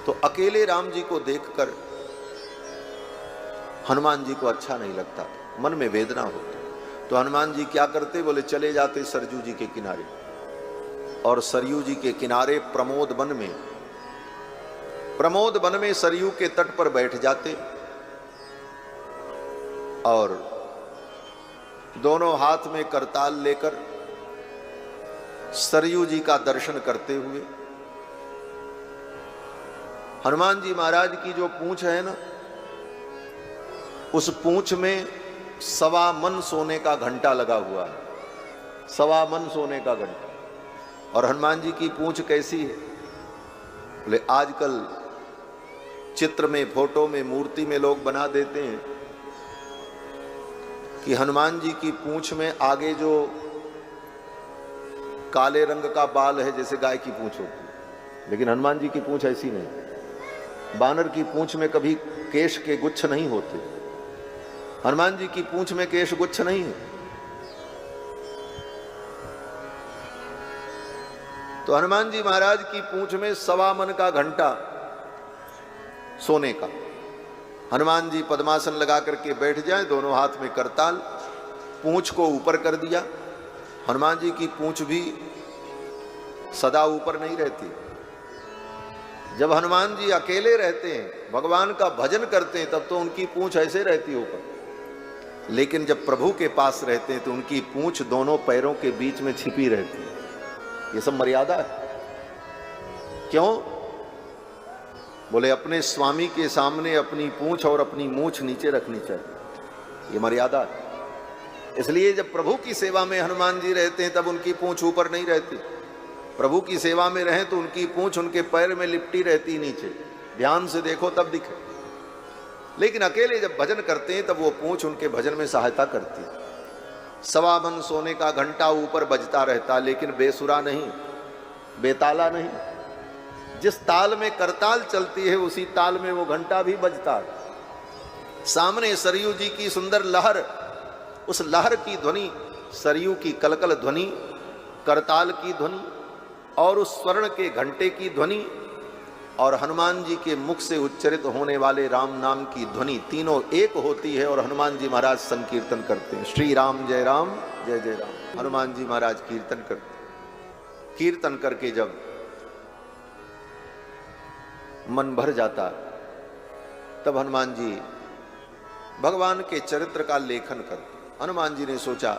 तो अकेले राम जी को देखकर हनुमान जी को अच्छा नहीं लगता, मन में वेदना होती। तो हनुमान जी क्या करते, बोले चले जाते सरयू जी के किनारे, और सरयू जी के किनारे प्रमोद वन में सरयू के तट पर बैठ जाते और दोनों हाथ में करताल लेकर सरयू जी का दर्शन करते हुए हनुमान जी महाराज की जो पूंछ है ना, उस पूंछ में 1.25 मन सोने का घंटा लगा हुआ है, 1.25 मन सोने का घंटा। और हनुमान जी की पूंछ कैसी है, बोले आजकल चित्र में, फोटो में, मूर्ति में लोग बना देते हैं कि हनुमान जी की पूंछ में आगे जो काले रंग का बाल है जैसे गाय की पूंछ होती है, लेकिन हनुमान जी की पूंछ ऐसी नहीं। बानर की पूंछ में कभी केश के गुच्छ नहीं होते, हनुमान जी की पूंछ में केश गुच्छ नहीं है। तो हनुमान जी महाराज की पूंछ में 1.25 मन का घंटा सोने का। हनुमान जी पद्मासन लगा करके बैठ जाए, दोनों हाथ में करताल, पूंछ को ऊपर कर दिया। हनुमान जी की पूंछ भी सदा ऊपर नहीं रहती। जब हनुमान जी अकेले रहते हैं, भगवान का भजन करते हैं, तब तो उनकी पूंछ ऐसे रहती ऊपर, लेकिन जब प्रभु के पास रहते हैं तो उनकी पूंछ दोनों पैरों के बीच में छिपी रहती है। ये सब मर्यादा है। क्यों? बोले अपने स्वामी के सामने अपनी पूंछ और अपनी मूंछ नीचे रखनी चाहिए, ये मर्यादा है। इसलिए जब प्रभु की सेवा में हनुमान जी रहते हैं तब उनकी पूंछ ऊपर नहीं रहती। प्रभु की सेवा में रहें तो उनकी पूंछ उनके पैर में लिपटी रहती नीचे, ध्यान से देखो तब दिखे। लेकिन अकेले जब भजन करते हैं तब वो पूंछ उनके भजन में सहायता करती है। 1.25 मन सोने का घंटा ऊपर बजता रहता, लेकिन बेसुरा नहीं, बेताला नहीं। जिस ताल में करताल चलती है उसी ताल में वो घंटा भी बजता है। सामने सरयू जी की सुंदर लहर, उस लहर की ध्वनि, सरयू की कलकल ध्वनि, करताल की ध्वनि और उस स्वर्ण के घंटे की ध्वनि और हनुमान जी के मुख से उच्चरित होने वाले राम नाम की ध्वनि, तीनों एक होती है और हनुमान जी महाराज संकीर्तन करते हैं, श्री राम जय जय राम। हनुमान जी महाराज कीर्तन करते। कीर्तन करके जब मन भर जाता तब हनुमान जी भगवान के चरित्र का लेखन करते। हनुमान जी ने सोचा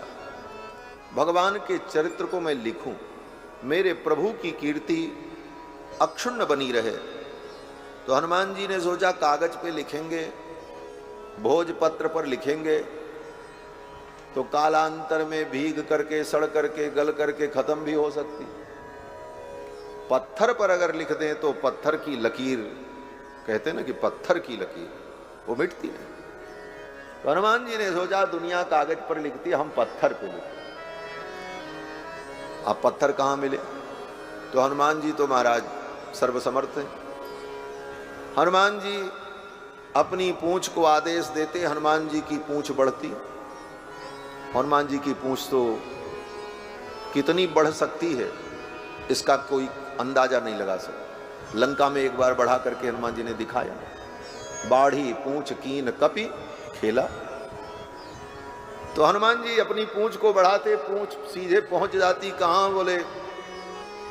भगवान के चरित्र को मैं लिखूं, मेरे प्रभु की कीर्ति अक्षुण्ण बनी रहे। तो हनुमान जी ने सोचा कागज पे लिखेंगे, भोजपत्र पर लिखेंगे तो कालांतर में भीग करके, सड़ करके, गल करके खत्म भी हो सकती। पत्थर पर अगर लिख दें तो पत्थर की लकीर, कहते हैं ना कि पत्थर की लकीर, वो मिटती नहीं। तो हनुमान जी ने सोचा दुनिया कागज पर लिखती है, हम पत्थर पे लिखते। अब पत्थर कहाँ मिले? तो हनुमान जी तो महाराज सर्वसमर्थ हैं। हनुमान जी अपनी पूंछ को आदेश देते, हनुमान जी की पूंछ बढ़ती। हनुमान जी की पूंछ तो कितनी बढ़ सकती है इसका कोई अंदाजा नहीं लगा सकता। लंका में एक बार बढ़ा करके हनुमान जी ने दिखाया, बाढ़ी पूंछ कीन कपि खेला। तो हनुमान जी अपनी पूंछ को बढ़ाते, पूंछ सीधे पहुंच जाती कहां? बोले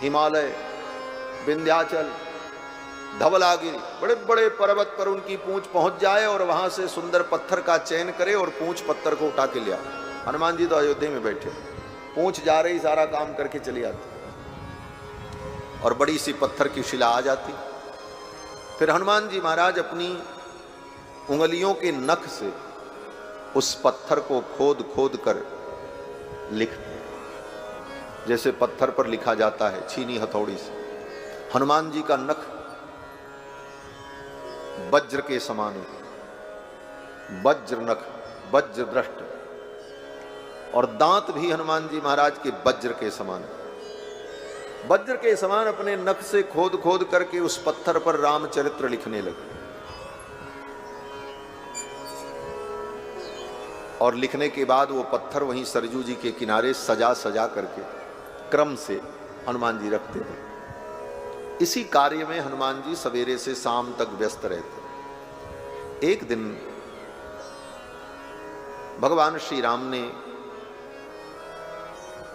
हिमालय, विंध्याचल, धवलागिरी, बड़े बड़े पर्वत पर उनकी पूंछ पहुंच जाए और वहां से सुंदर पत्थर का चयन करे और पूंछ पत्थर को उठा के लिया। हनुमान जी तो अयोध्या में बैठे, पूंछ जा रही, सारा काम करके चली आती और बड़ी सी पत्थर की शिला आ जाती। फिर हनुमान जी महाराज अपनी उंगलियों के नख से उस पत्थर को खोद खोद कर लिखते, जैसे पत्थर पर लिखा जाता है छीनी हथौड़ी से। हनुमान जी का नख वज्र के समान है, वज्र नख, वज्र दृष्ट, और दांत भी हनुमान जी महाराज के वज्र के समान है। वज्र के समान अपने नख से खोद खोद करके उस पत्थर पर रामचरित्र लिखने लगे। और लिखने के बाद वो पत्थर वहीं सरयू जी के किनारे सजा सजा करके क्रम से हनुमान जी रखते थे। इसी कार्य में हनुमान जी सवेरे से शाम तक व्यस्त रहते। एक दिन भगवान श्री राम ने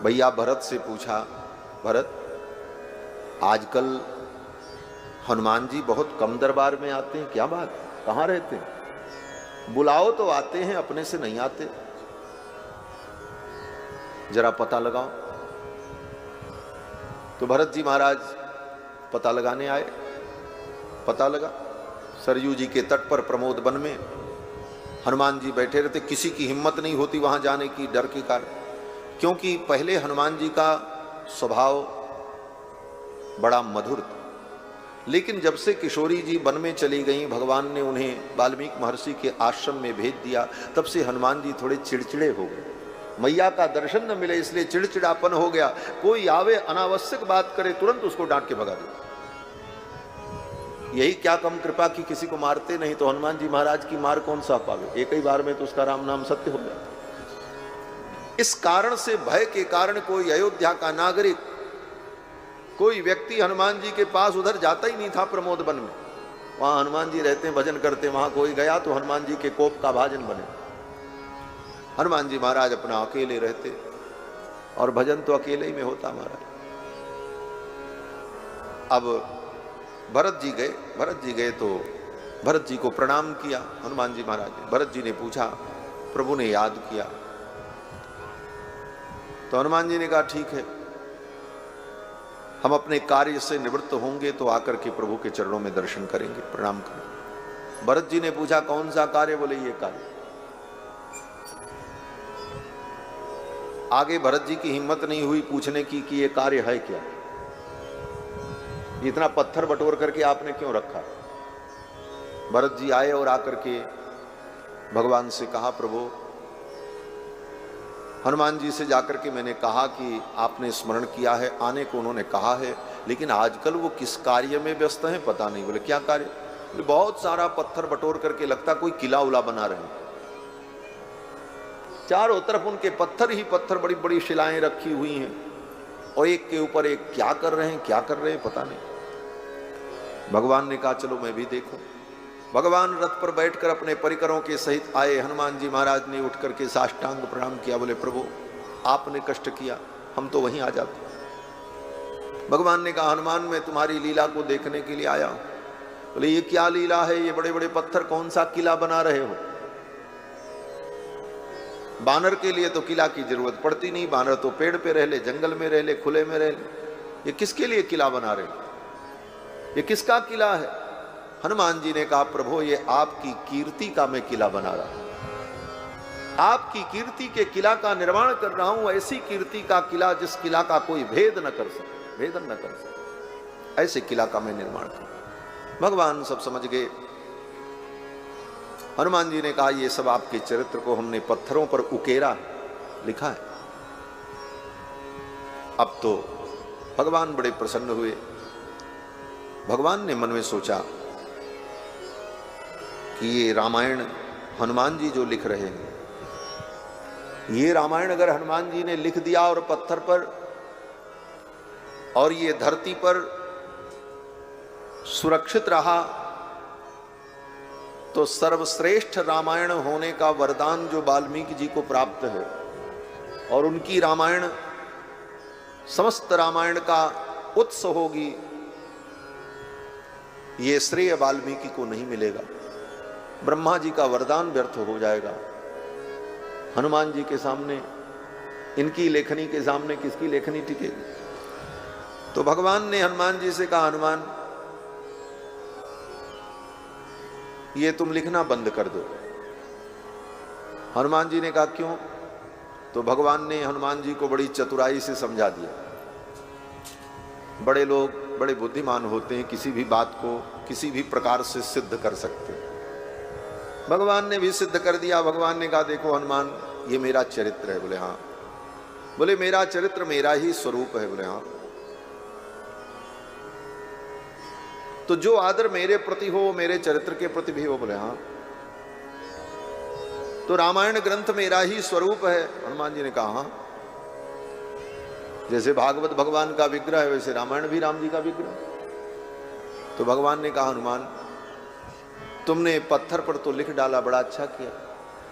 भैया भरत से पूछा, भरत आजकल हनुमान जी बहुत कम दरबार में आते हैं, क्या बात, कहाँ रहते हैं? बुलाओ तो आते हैं, अपने से नहीं आते, जरा पता लगाओ। तो भरत जी महाराज पता लगाने आए। पता लगा सरयू जी के तट पर प्रमोद वन में हनुमान जी बैठे रहते। किसी की हिम्मत नहीं होती वहां जाने की, डर के कारण, क्योंकि पहले हनुमान जी का स्वभाव बड़ा मधुर था, लेकिन जब से किशोरी जी वन में चली गई, भगवान ने उन्हें वाल्मीकि महर्षि के आश्रम में भेज दिया, तब से हनुमान जी थोड़े चिड़चिड़े हो गए। मैया का दर्शन न मिले इसलिए चिड़चिड़ापन हो गया। कोई आवे अनावश्यक बात करे तुरंत उसको डांट के भगा दे। यही क्या कम कृपा की किसी को मारते नहीं, तो हनुमान जी महाराज की मार कौन सा पावे, एक ही बार में तो उसका राम नाम सत्य हो जाता। इस कारण से भय के कारण कोई अयोध्या का नागरिक, कोई व्यक्ति हनुमान जी के पास उधर जाता ही नहीं था। प्रमोद वन में वहां हनुमान जी रहते भजन करते, वहां कोई गया तो हनुमान जी के कोप का भाजन बने। हनुमान जी महाराज अपना अकेले रहते, और भजन तो अकेले ही में होता महाराज। अब भरत जी गए तो भरत जी को प्रणाम किया हनुमान जी महाराज ने। भरत जी ने पूछा, प्रभु ने याद किया? तो हनुमान जी ने कहा, ठीक है, हम अपने कार्य से निवृत्त होंगे तो आकर के प्रभु के चरणों में दर्शन करेंगे, प्रणाम करेंगे। भरत जी ने पूछा, कौन सा कार्य? बोले, ये कार्य। आगे भरत जी की हिम्मत नहीं हुई पूछने की कि ये कार्य है क्या, इतना पत्थर बटोर करके आपने क्यों रखा? भरत जी आए और आकर के भगवान से कहा, प्रभु हनुमान जी से जाकर के मैंने कहा कि आपने स्मरण किया है, आने को उन्होंने कहा है, लेकिन आजकल वो किस कार्य में व्यस्त हैं पता नहीं। बोले, क्या कार्य? बोले, बहुत सारा पत्थर बटोर करके लगता कोई किला उला बना रहे हैं, चारों तरफ उनके पत्थर ही पत्थर, बड़ी बड़ी शिलाएं रखी हुई हैं, और एक के ऊपर एक क्या कर रहे हैं पता नहीं। भगवान ने कहा, चलो मैं भी देखूं। भगवान रथ पर बैठकर अपने परिकरों के सहित आए। हनुमान जी महाराज ने उठ करके साष्टांग प्रणाम किया। बोले, प्रभु आपने कष्ट किया, हम तो वहीं आ जाते। भगवान ने कहा, हनुमान मैं तुम्हारी लीला को देखने के लिए आया हूं। बोले, ये क्या लीला है? ये बड़े बड़े पत्थर कौन सा किला बना रहे हो? बानर के लिए तो किला की जरूरत पड़ती नहीं, बानर तो पेड़ पे रह ले, जंगल में रह ले, खुले में रह ले, ये किसके लिए किला बना रहे? ये किसका किला है? हनुमान जी ने कहा, प्रभु ये आपकी कीर्ति का मैं किला बना रहा हूं, आपकी कीर्ति के किला का निर्माण कर रहा हूं, ऐसी कीर्ति का किला जिस किला का कोई भेद न कर सके, भेदन न कर सके, ऐसे किला का मैं निर्माण कर। भगवान सब समझ गए। हनुमान जी ने कहा, ये सब आपके चरित्र को हमने पत्थरों पर उकेरा लिखा है। अब तो भगवान बड़े प्रसन्न हुए। भगवान ने मन में सोचा कि ये रामायण हनुमान जी जो लिख रहे हैं, ये रामायण अगर हनुमान जी ने लिख दिया और पत्थर पर, और ये धरती पर सुरक्षित रहा, तो सर्वश्रेष्ठ रामायण होने का वरदान जो वाल्मीकि जी को प्राप्त है, और उनकी रामायण समस्त रामायण का उत्स होगी, ये श्रेय वाल्मीकि को नहीं मिलेगा। ब्रह्मा जी का वरदान व्यर्थ हो जाएगा। हनुमान जी के सामने, इनकी लेखनी के सामने किसकी लेखनी टिकेगी? तो भगवान ने हनुमान जी से कहा, हनुमान ये तुम लिखना बंद कर दो। हनुमान जी ने कहा, क्यों? तो भगवान ने हनुमान जी को बड़ी चतुराई से समझा दिया। बड़े लोग बड़े बुद्धिमान होते हैं, किसी भी बात को किसी भी प्रकार से सिद्ध कर सकते हैं। भगवान ने भी सिद्ध कर दिया। भगवान ने कहा, देखो हनुमान, ये मेरा चरित्र है। बोले, हाँ। बोले, मेरा चरित्र मेरा ही स्वरूप है। बोले, हाँ। तो जो आदर मेरे प्रति हो मेरे चरित्र के प्रति भी हो। बोले, हाँ। तो रामायण ग्रंथ मेरा ही स्वरूप है। हनुमान जी ने कहा, हाँ। जैसे भागवत भगवान का विग्रह है, वैसे रामायण भी राम जी का विग्रह। तो भगवान ने कहा, हनुमान तुमने पत्थर पर तो लिख डाला, बड़ा अच्छा किया,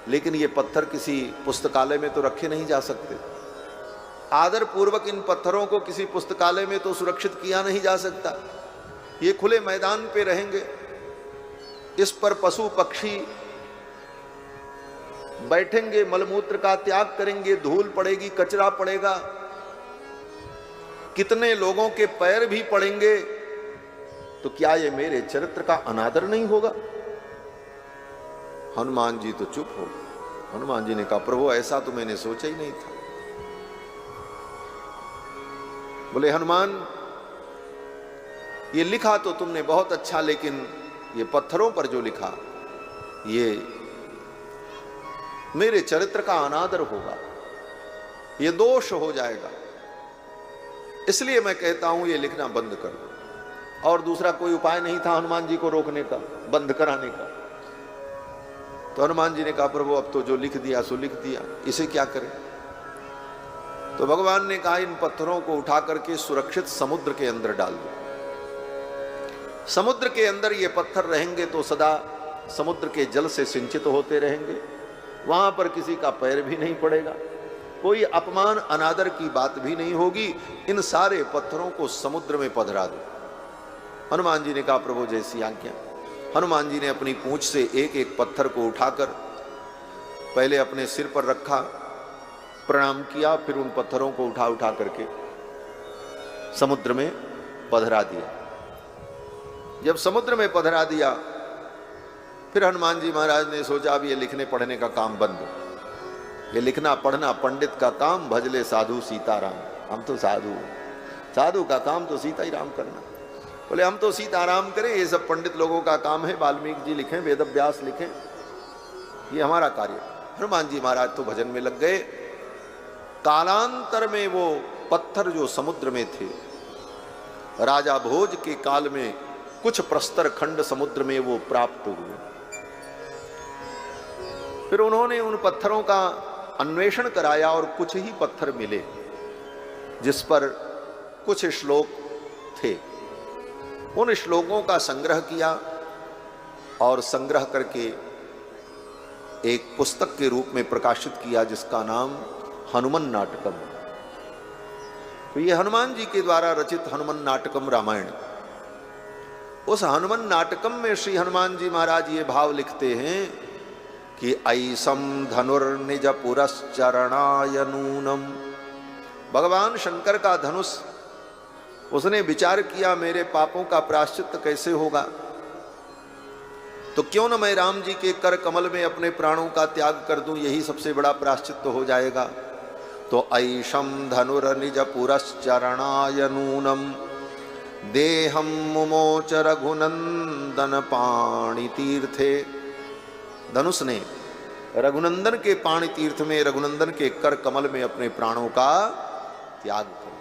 लेकिन ये पत्थर किसी पुस्तकालय में तो रखे नहीं जा सकते। आदर पूर्वक इन पत्थरों को किसी पुस्तकालय में तो सुरक्षित किया नहीं जा सकता। ये खुले मैदान पे रहेंगे, इस पर पशु पक्षी बैठेंगे, मलमूत्र का त्याग करेंगे, धूल पड़ेगी, कचरा पड़ेगा, कितने लोगों के पैर भी पड़ेंगे, तो क्या ये मेरे चरित्र का अनादर नहीं होगा? हनुमान जी तो चुप हो। हनुमान जी ने कहा, प्रभु ऐसा तो मैंने सोचा ही नहीं था। बोले, हनुमान ये लिखा तो तुमने बहुत अच्छा, लेकिन ये पत्थरों पर जो लिखा ये मेरे चरित्र का अनादर होगा, ये दोष हो जाएगा, इसलिए मैं कहता हूं ये लिखना बंद कर दो। और दूसरा कोई उपाय नहीं था हनुमान जी को रोकने का, बंद कराने का। तो हनुमान जी ने कहा, प्रभु अब तो जो लिख दिया सो लिख दिया, इसे क्या करें? तो भगवान ने कहा, इन पत्थरों को उठा करके सुरक्षित समुद्र के अंदर डाल दो। समुद्र के अंदर ये पत्थर रहेंगे तो सदा समुद्र के जल से सिंचित होते रहेंगे, वहां पर किसी का पैर भी नहीं पड़ेगा, कोई अपमान अनादर की बात भी नहीं होगी। इन सारे पत्थरों को समुद्र में पधरा दो। हनुमान जी ने कहा, प्रभु जैसी आज्ञा। हनुमान जी ने अपनी पूंछ से एक एक पत्थर को उठाकर पहले अपने सिर पर रखा, प्रणाम किया, फिर उन पत्थरों को उठा उठा करके समुद्र में पधरा दिया। जब समुद्र में पधरा दिया, फिर हनुमान जी महाराज ने सोचा, अब ये लिखने पढ़ने का काम बंद, ये लिखना पढ़ना पंडित का काम, भजले साधु सीताराम। हम तो साधु, साधु का काम तो सीता ही राम करना। बोले, हम तो सीताराम करें, ये सब पंडित लोगों का काम है, वाल्मीकि जी लिखें, वेदव्यास लिखें, ये हमारा कार्य। हनुमान जी महाराज तो भजन में लग गए। कालांतर में वो पत्थर जो समुद्र में थे, राजा भोज के काल में कुछ प्रस्तर खंड समुद्र में वो प्राप्त हुए। फिर उन्होंने उन पत्थरों का अन्वेषण कराया और कुछ ही पत्थर मिले जिस पर कुछ श्लोक थे। उन श्लोकों का संग्रह किया और संग्रह करके एक पुस्तक के रूप में प्रकाशित किया जिसका नाम हनुमान नाटकम। तो ये हनुमान जी के द्वारा रचित हनुमान नाटकम रामायण। उस हनुमान नाटकम में श्री हनुमान जी महाराज ये भाव लिखते हैं कि ऐसम धनुर्निज पुरश्चरणाय नूनम। भगवान शंकर का धनुष, उसने विचार किया मेरे पापों का प्रायश्चित कैसे होगा, तो क्यों न मैं राम जी के कर कमल में अपने प्राणों का त्याग कर दूं, यही सबसे बड़ा प्रायश्चित तो हो जाएगा। तो ऐशम धनुर्निज पुरश्चरणाय नूनम देहम मुमोच रघुनंदन पाणि तीर्थे। धनुष ने रघुनंदन के पाणि तीर्थ में, रघुनंदन के कर कमल में अपने प्राणों का त्याग कर।